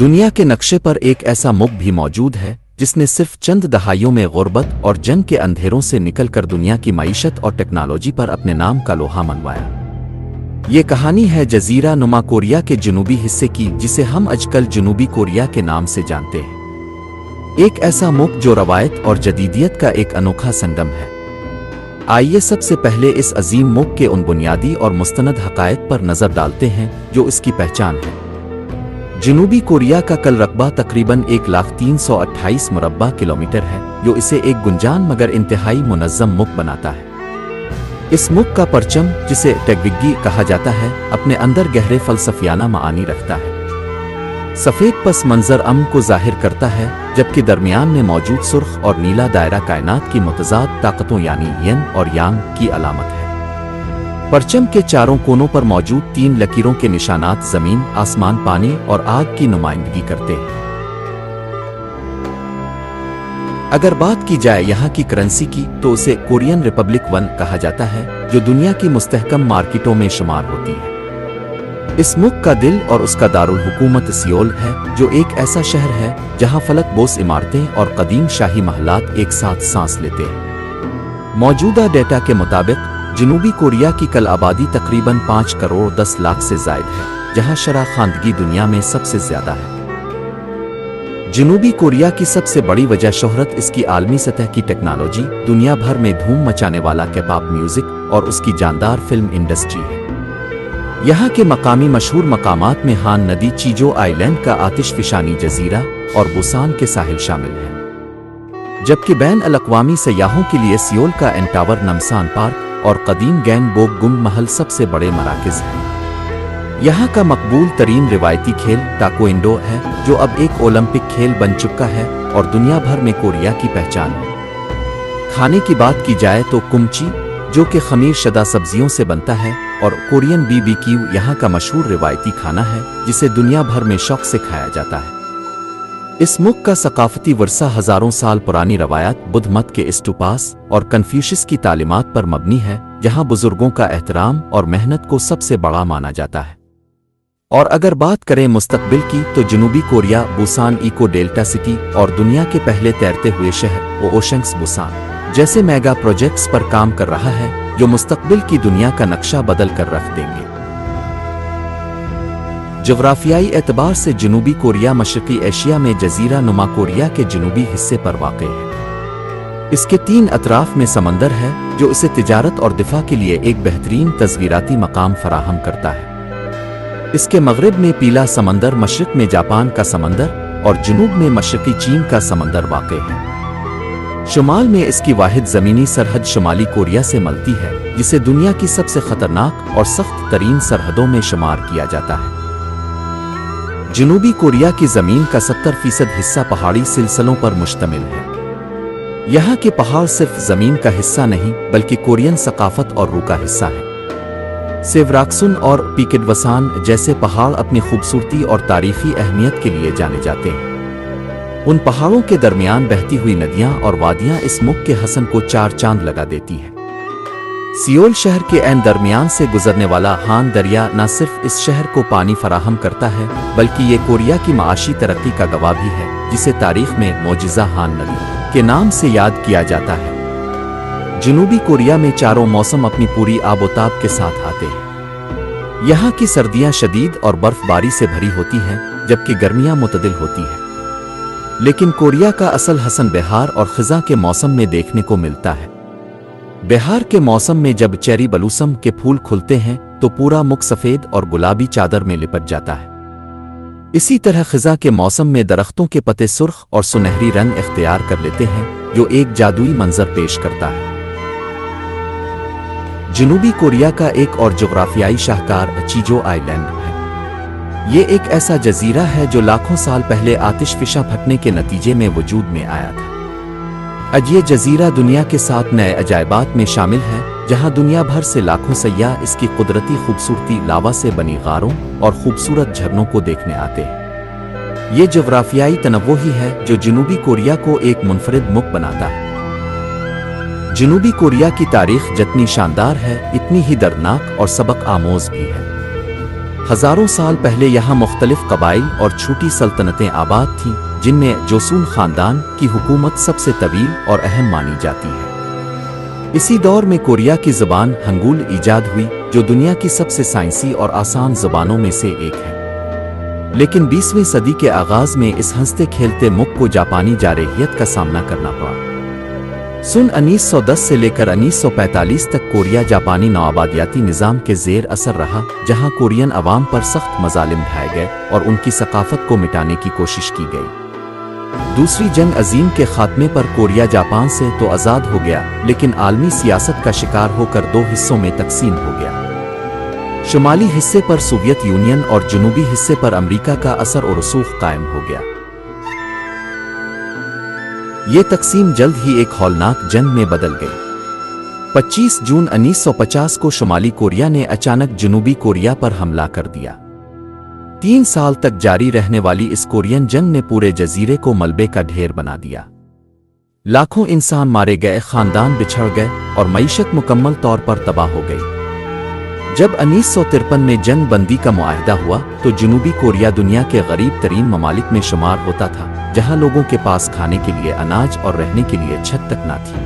दुनिया के नक्शे पर एक ऐसा मुल्क भी मौजूद है जिसने सिर्फ चंद दहाइयों में गुर्बत और जंग के अंधेरों से निकलकर दुनिया की मईशत और टेक्नोलॉजी पर अपने नाम का लोहा मनवाया। ये कहानी है जजीरा नुमा कोरिया के जनूबी हिस्से की, जिसे हम आजकल जनूबी कोरिया के नाम से जानते हैं। एक ऐसा मुल्क जो रवायत और जदीदियत का एक अनोखा संगम है। आइए सबसे पहले इस अजीम मुल्क के उन बुनियादी और मुस्तनद हक़ाइक़ पर नज़र डालते हैं जो इसकी पहचान है। जनूबी कोरिया का कुल रकबा तकरीबन 1,328 मुरब्बा किलोमीटर है, जो इसे एक गुंजान मगर इंतहाई मुनज़्ज़म मुल्क बनाता है। इस मुल्क का परचम, जिसे टेगविग्गी कहा जाता है, अपने अंदर गहरे फ़लसफ़ियाना मानी रखता है। सफ़ेद पस मंज़र अमन को ज़ाहिर करता है, जबकि दरमियान में मौजूद सुर्ख और नीला दायरा कायनात की मुतज़ाद ताकतों यानी यिन और यांग की अलामत है। परचम के चारों कोनों पर मौजूद 3 लकीरों के निशानात ज़मीन, आसमान, पानी और आग की नुमाइंदगी करते हैं। अगर बात की जाए यहाँ की करेंसी की, तो उसे कोरियन रिपब्लिक वन कहा जाता है, जो दुनिया की मुस्तहकम मार्केटों में शुमार होती है। इस मुल्क का दिल और उसका दारुल हुकूमत सियोल है, जो एक ऐसा शहर है जहाँ फलक बोस इमारतें और कदीम शाही महलात एक साथ सांस लेते हैं। मौजूदा डेटा के मुताबिक जनूबी कोरिया की कुल आबादी तकरीबन 5 करोड़ 10 लाख से ज़ायद है, जहाँ शरह खानदगी दुनिया में सबसे ज़्यादा है। जनूबी कोरिया की सबसे बड़ी वजह शोहरत इसकी आलमी सतह की टेक्नोलॉजी, दुनिया भर में धूम मचाने वाला के-पॉप म्यूज़िक और उसकी जानदार फिल्म इंडस्ट्री है। यहाँ के मकामी मशहूर मकामात में हान नदी, चीजो आइलैंड का आतिशफिशानी जजीरा और बुसान के साहिल शामिल हैं, जबकि बैन अल-अक़वामी सयाहों के लिए सियोल का एन टावर, नमसान पार्क और कदीम गैंगबोक गुंग महल सबसे बड़े मराकज़ हैं। यहाँ का मकबूल तरीन रिवायती खेल ताइक्वांडो है, जो अब एक ओलंपिक खेल बन चुका है और दुनिया भर में कोरिया की पहचान है। खाने की बात की जाए तो कुमची, जो कि खमीर शदा सब्जियों से बनता है, और कोरियन बीबीक्यू यहाँ का मशहूर रिवायती खाना है, जिसे दुनिया भर में शौक से खाया जाता है। इस मुल्क का सकाफती वर्सा हजारों साल पुरानी रवायत, बुद्ध मत के स्टूपास और कन्फ्यूशियस की तालीमात पर मबनी है, जहाँ बुजुर्गों का एहतराम और मेहनत को सबसे बड़ा माना जाता है। और अगर बात करें मुस्तकबिल की, तो जनूबी Korea Busan eco delta city और दुनिया के पहले तैरते हुए शहर ओशंस बुसान जैसे मेगा प्रोजेक्ट्स पर काम कर रहा है, जो मुस्तकबिल की दुनिया का नक्शा बदल कर रख देंगे। जोग्राफियाई एतबार से जनूबी कोरिया मशरकी एशिया में जजीरा नुमा कोरिया के जनूबी हिस्से पर वाक़ है। इसके 3 अतराफ में समंदर है, जो इसे तिजारत और दिफा के लिए एक बेहतरीन तस्वीराती मकाम फराहम करता है। इसके मगरिब में पीला समंदर, मशरिक में जापान का समंदर और जनूब में मशरकी चीन का समंदर वाक़ है। शुमाल में इसकी वाहिद ज़मीनी सरहद शुमाली कोरिया से मिलती है, जिसे दुनिया की सबसे ख़तरनाक और सख्त तरीन सरहदों में शुमार किया जाता है। जनूबी कोरिया की ज़मीन का 70% हिस्सा पहाड़ी सिलसिलों पर मुश्तमिल है। यहाँ के पहाड़ सिर्फ ज़मीन का हिस्सा नहीं, बल्कि कोरियन सकाफत और रूह का हिस्सा है। सेवराक्सुन और पीकेडवसान जैसे पहाड़ अपनी खूबसूरती और तारीखी अहमियत के लिए जाने जाते हैं। उन पहाड़ों के दरमियान बहती हुई नदियाँ और वादियाँ इस मुल्क के हसन को 4 चांद लगा देती हैं। सियोल शहर के ऐन दरमियान से गुजरने वाला हान दरिया न सिर्फ इस शहर को पानी फराहम करता है, बल्कि ये कोरिया की माशी तरक्की का गवाह भी है, जिसे तारीख में मौजिज़ा हान नदी के नाम से याद किया जाता है। जनूबी कोरिया में चारों मौसम अपनी पूरी आबोताब के साथ आते हैं। यहाँ की सर्दियाँ शदीद और बर्फबारी से भरी होती हैं, जबकि गर्मियाँ मुतदिल होती हैं। लेकिन कोरिया का असल हसन बहार और ख़िज़ा के मौसम में देखने को मिलता है। बहार के मौसम में जब चेरी बलूसम के फूल खुलते हैं, तो पूरा मुल्क सफ़ेद और गुलाबी चादर में लिपट जाता है। इसी तरह ख़िज़ा के मौसम में दरख्तों के पत्ते सुर्ख और सुनहरी रंग इख्तियार कर लेते हैं, जो एक जादुई मंजर पेश करता है। जनूबी कोरिया का एक और जोग्राफियाई शाहकार चीजो आइलैंड है। ये एक ऐसा जजीरा है जो लाखों साल पहले आतिशफिशा फटने के नतीजे में वजूद में आया था। आज ये जजीरा दुनिया के 7 नए अजायबात में शामिल है, जहाँ दुनिया भर से लाखों सयाह इसकी कुदरती खूबसूरती, लावा से बनी गारों और खूबसूरत झरनों को देखने आते हैं। ये जोग्राफियाई तनव्वुह ही है जो जनूबी कोरिया को एक मुनफरिद मुल्क बनाता है। जनूबी कोरिया की तारीख जितनी शानदार है, इतनी ही दर्दनाक और सबक आमोज भी है। हजारों साल पहले यहाँ मुख्तलिफ कबाइल और छोटी सल्तनतें आबाद थीं, जिनमें जोसून खानदान की हुकूमत सबसे तवील और अहम मानी जाती है। इसी दौर में कोरिया की ज़बान हंगूल ईजाद हुई, जो दुनिया की सबसे साइंसी और आसान ज़बानों में से एक है। लेकिन 20वीं सदी के आगाज़ में इस हंसते खेलते मुल्क को जापानी जारहियत का सामना करना पड़ा। सन 1910 से लेकर 1945 तक कोरिया जापानी नौआबादियाती निज़ाम के ज़ेर असर रहा, जहां कोरियन अवाम पर सख्त मज़ालिम ढाए गए और उनकी सकाफ़त को मिटाने की कोशिश की गई। दूसरी जंग अज़ीम के खात्मे पर कोरिया जापान से तो आज़ाद हो गया, लेकिन आलमी सियासत का शिकार होकर दो हिस्सों में तकसीम हो गया। शुमाली हिस्से पर सोवियत यूनियन और जनूबी हिस्से पर अमरीका का असर और रसूख कायम हो गया। ये तकसीम जल्द ही एक हौलनाक जंग में बदल गई। 25 जून 1950 को शुमाली कोरिया ने अचानक जनूबी कोरिया पर हमला कर दिया। 3 साल तक जारी रहने वाली इस कोरियन जंग ने पूरे जजीरे को मलबे का ढेर बना दिया। लाखों इंसान मारे गए, खानदान बिछड़ गए और मईशत मुकम्मल तौर पर तबाह हो गई। जब 1953 में जंग बंदी का मुआहदा हुआ तो जनूबी कोरिया दुनिया के गरीब तरीन ममालिक में शुमार होता था, जहां लोगों के पास खाने के लिए अनाज और रहने के लिए छत तक ना थी।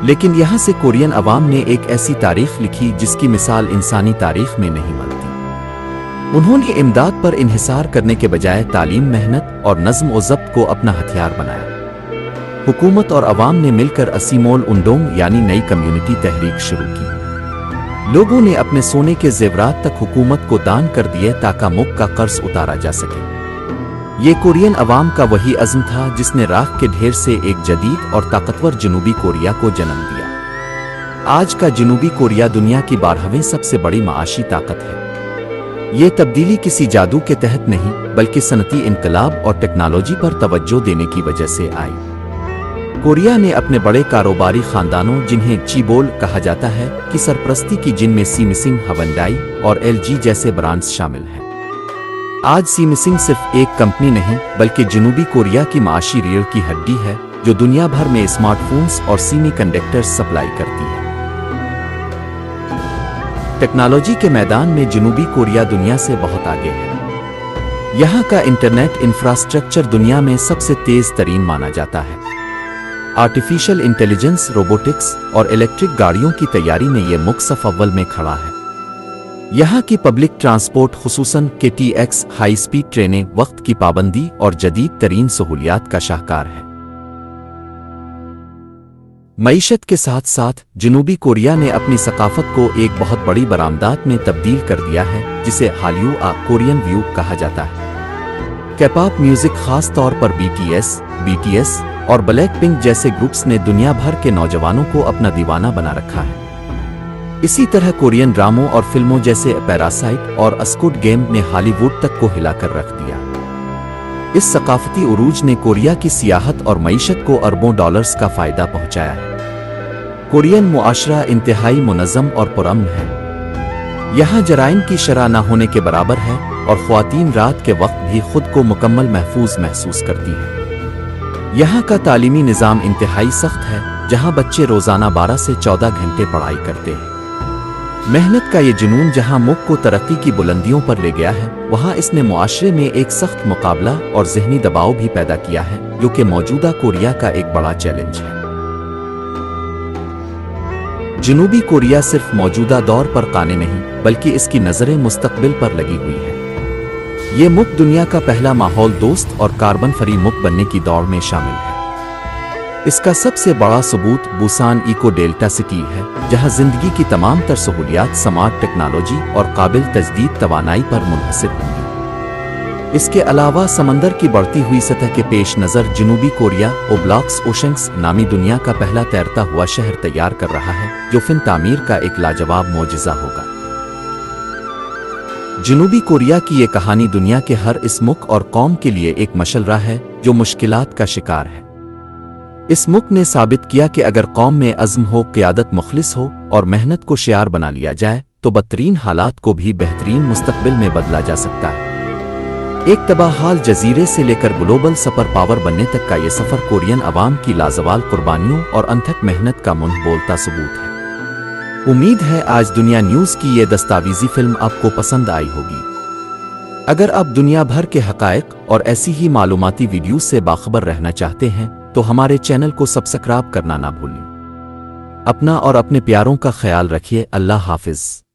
लेकिन यहां से कोरियन अवाम ने एक ऐसी तारीख लिखी जिसकी मिसाल इंसानी तारीख में नहीं मिलती। उन्होंने इमदाद पर इन्हिसार करने के बजाय तालीम, मेहनत और नज़्म व ज़ब्त को अपना हथियार बनाया। हुकूमत और अवाम ने मिलकर असीमोल उंडोंग यानी नई कम्युनिटी तहरीक शुरू की। लोगों ने अपने सोने के जेवरात तक हुकूमत को दान कर दिए ताकि मुल्क का कर्ज उतारा जा सके। ये कोरियन अवाम का वही अज़्म था जिसने राख के ढेर से एक जदीद और ताकतवर जनूबी कोरिया को जन्म दिया। आज का जनूबी कोरिया दुनिया की 12वीं सबसे बड़ी माशी ताकत है। ये तब्दीली किसी जादू के तहत नहीं, बल्कि सनती इनकलाब और टेक्नोलॉजी पर तवज्जो देने की वजह से आई। कोरिया ने अपने बड़े कारोबारी खानदानों, जिन्हें चीबोल कहा जाता है, की सरपरस्ती की, जिनमें सीमिसिंग, हवंडाई और एलजी जैसे ब्रांड्स शामिल हैं। आज सीमिसिंग सिर्फ एक कंपनी नहीं, बल्कि जनूबी कोरिया की माशी रीढ़ की हड्डी है, जो दुनिया भर में स्मार्टफोन्स और सेमीकंडक्टर्स सप्लाई करती है। टेक्नोलॉजी के मैदान में जनूबी कोरिया दुनिया से बहुत आगे है। यहाँ का इंटरनेट इंफ्रास्ट्रक्चर दुनिया में सबसे तेज तरीन माना जाता है। आर्टिफिशियल इंटेलिजेंस, रोबोटिक्स और इलेक्ट्रिक गाड़ियों की तैयारी में ये मुल्क सफ अव्वल में खड़ा है। यहाँ की पब्लिक ट्रांसपोर्ट, खुसूसन KTX हाई स्पीड ट्रेनें, वक्त की पाबंदी और जदीद तरीन सहूलियात का शाहकार है। मईशत के साथ साथ जनूबी कोरिया ने अपनी सकाफत को एक बहुत बड़ी बरामदात में तब्दील कर दिया है, जिसे हालियू कोरियन व्यू कहा जाता है। K-pop म्यूजिक, खास तौर पर BTS और ब्लैक पिंक जैसे ग्रुप्स ने दुनिया भर के नौजवानों को अपना दीवाना बना रखा है। इसी तरह कोरियन ड्रामों और फिल्मों जैसे पैरासाइट और स्क्विड गेम ने हॉलीवुड तक को हिलाकर रख दिया। इस सकाफती उरूज ने कोरिया की सियाहत और मईशत को अरबों डॉलर्स का फायदा पहुंचाया है। कोरियन मुआशरा इंतहाई मुनज़्ज़म और पुरअमन है। यहाँ जराइम की शरह ना होने के बराबर है और ख्वातीन रात के वक्त भी खुद को मुकम्मल महफूज महसूस करती है। यहाँ का तालीमी निज़ाम इंतहाई सख्त है, जहाँ बच्चे रोज़ाना 12 से 14 घंटे पढ़ाई करते हैं। मेहनत का ये जुनून जहाँ मुल्क को तरक्की की बुलंदियों पर ले गया है, वहाँ इसने मुआशरे में एक सख्त मुकाबला और ज़हनी दबाव भी पैदा किया है, जो कि मौजूदा कोरिया का एक बड़ा चैलेंज है। जनूबी कोरिया सिर्फ मौजूदा दौर पर काने नहीं, बल्कि इसकी नज़रें मुस्तकबिल पर लगी हुई है। ये मुल्क दुनिया का पहला माहौल दोस्त और कार्बन फ्री मुल्क बनने की दौड़ में शामिल है। इसका सबसे बड़ा सबूत बुसान इको डेल्टा सिटी है, जहां जिंदगी की तमाम तर सहूलियात स्मार्ट टेक्नोलॉजी और काबिल तजदीद तवानाई पर मुनहसर होंगी। इसके अलावा समंदर की बढ़ती हुई सतह के पेश नज़र जनूबी कोरिया ओब्लाक्स ओशंस नामी दुनिया का पहला तैरता हुआ शहर तैयार कर रहा है, जो फिन तामीर का एक लाजवाब मोजिज़ा होगा। जनूबी कोरिया की ये कहानी दुनिया के हर इस मुल्क और कौम के लिए एक मशलरा है जो मुश्किलात का शिकार है। इस मुल्क ने साबित किया कि अगर कौम में अज़्म हो, क़ियादत मुखलिस हो और मेहनत को शियार बना लिया जाए तो बदतरीन हालात को भी बेहतरीन मुस्तकबिल में बदला जा सकता है। एक तबाहाल जजीरे से लेकर ग्लोबल सुपर पावर बनने तक का ये सफ़र कोरियन अवाम की लाजवाल कुर्बानियों और अनथक मेहनत का मुंह बोलता सबूत है। امید ہے آج دنیا نیوز کی یہ دستاویزی فلم آپ کو پسند آئی ہوگی۔ اگر آپ دنیا بھر کے حقائق اور ایسی ہی معلوماتی ویڈیوز سے باخبر رہنا چاہتے ہیں تو ہمارے چینل کو سبسکرائب کرنا نہ بھولیں۔ اپنا اور اپنے پیاروں کا خیال رکھیے۔ اللہ حافظ۔